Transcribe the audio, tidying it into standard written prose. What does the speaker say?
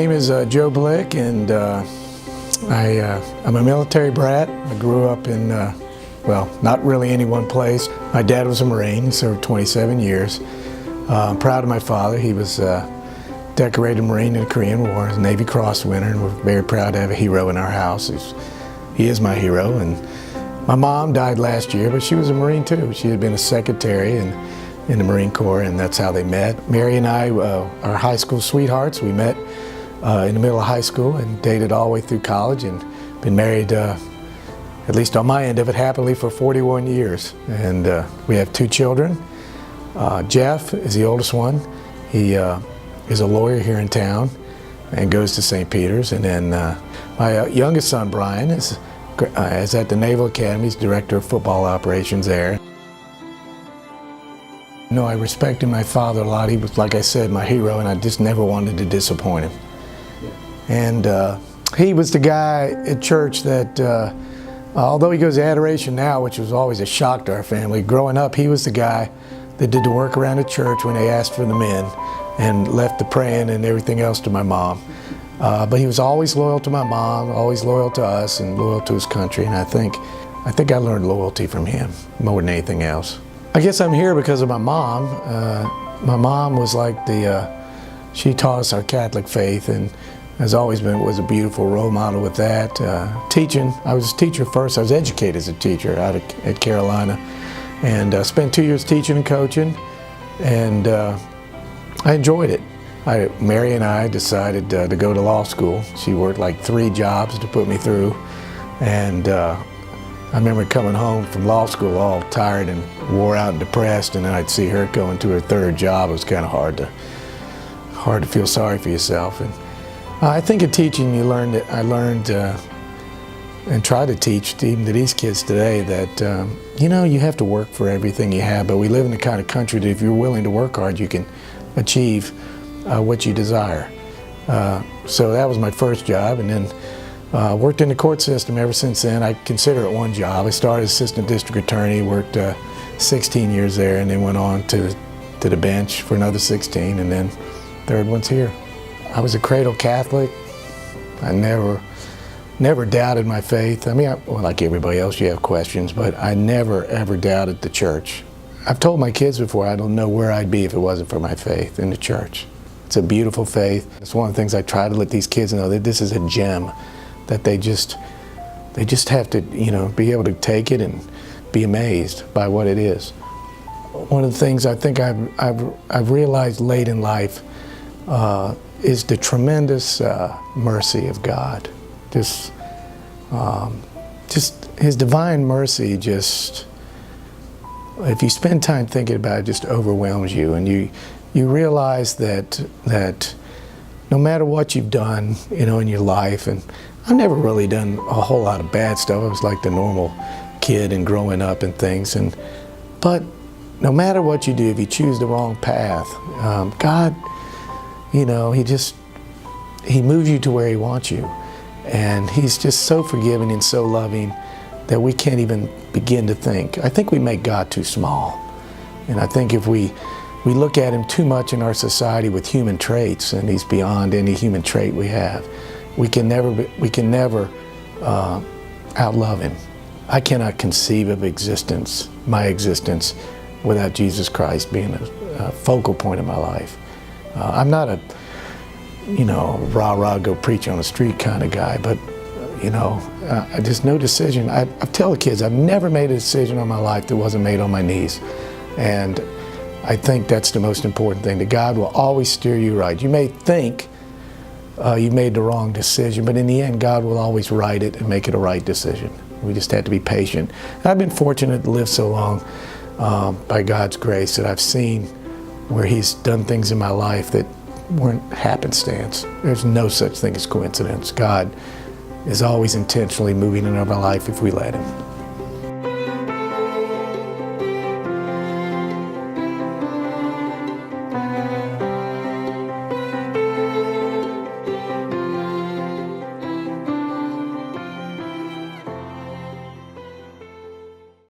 name is Joe Blick, and I'm a military brat. I grew up in, well, not really any one place. My dad was a Marine. He served 27 years. I'm proud of my father. He was a decorated Marine in the Korean War. He was a Navy Cross winner, and we're very proud to have a hero in our house. He is my hero. And my mom died last year, but she was a Marine too. She had been a secretary in the Marine Corps, and that's how they met. Mary and I are high school sweethearts. We met in the middle of high school and dated all the way through college, and been married, at least on my end of it, happily for 41 years. And we have 2 children. Jeff is the oldest one. He is a lawyer here in town and goes to St. Peter's. And then my youngest son, Brian, is at the Naval Academy. He's director of football operations there. You know, I respected my father a lot. He was, like I said, my hero, and I just never wanted to disappoint him. And he was the guy at church that, although he goes to adoration now, which was always a shock to our family, growing up, he was the guy that did the work around the church when they asked for the men and left the praying and everything else to my mom. But he was always loyal to my mom, always loyal to us, and loyal to his country. And I think I learned loyalty from him more than anything else. I guess I'm here because of my mom. My mom was like she taught us our Catholic faith, and was a beautiful role model with that. Teaching, I was a teacher first. I was educated as a teacher at Carolina, and spent 2 years teaching and coaching, and I enjoyed it. Mary and I decided to go to law school. She worked like 3 jobs to put me through, and I remember coming home from law school all tired and wore out and depressed, and then I'd see her going to her 3rd job. It was kind of hard to feel sorry for yourself. And I think in teaching, I learned and try to teach even to these kids today that you know, you have to work for everything you have, but we live in the kind of country that if you're willing to work hard, you can achieve what you desire. So that was my first job, and then worked in the court system ever since then. I consider it one job. I started as assistant district attorney, worked 16 years there, and then went on to the bench for another 16, and then 3rd one's here. I was a cradle Catholic. I never doubted my faith. I mean, well, like everybody else, you have questions, but I never ever doubted the church. I've told my kids before, I don't know where I'd be if it wasn't for my faith in the church. It's a beautiful faith. It's one of the things I try to let these kids know, that this is a gem, that they just have to, you know, be able to take it and be amazed by what it is. One of the things I think I've realized late in life is the tremendous mercy of God. Just His divine mercy. Just, if you spend time thinking about it, just overwhelms you, and you realize that no matter what you've done, you know, in your life, and I've never really done a whole lot of bad stuff. I was like the normal kid and growing up and things, but no matter what you do, if you choose the wrong path, God, you know, He moves you to where He wants you. And He's just so forgiving and so loving that we can't even begin to think. I think we make God too small. And I think if we look at Him too much in our society with human traits, and He's beyond any human trait we have, we can never outlove Him. I cannot conceive of my existence, without Jesus Christ being a focal point of my life. I'm not a, you know, rah-rah, go preach on the street kind of guy, but, you know, just no decision. I tell the kids, I've never made a decision on my life that wasn't made on my knees. And I think that's the most important thing, that God will always steer you right. You may think you made the wrong decision, but in the end, God will always right it and make it a right decision. We just have to be patient. And I've been fortunate to live so long by God's grace that I've seen where He's done things in my life that weren't happenstance. There's no such thing as coincidence. God is always intentionally moving in our life if we let Him.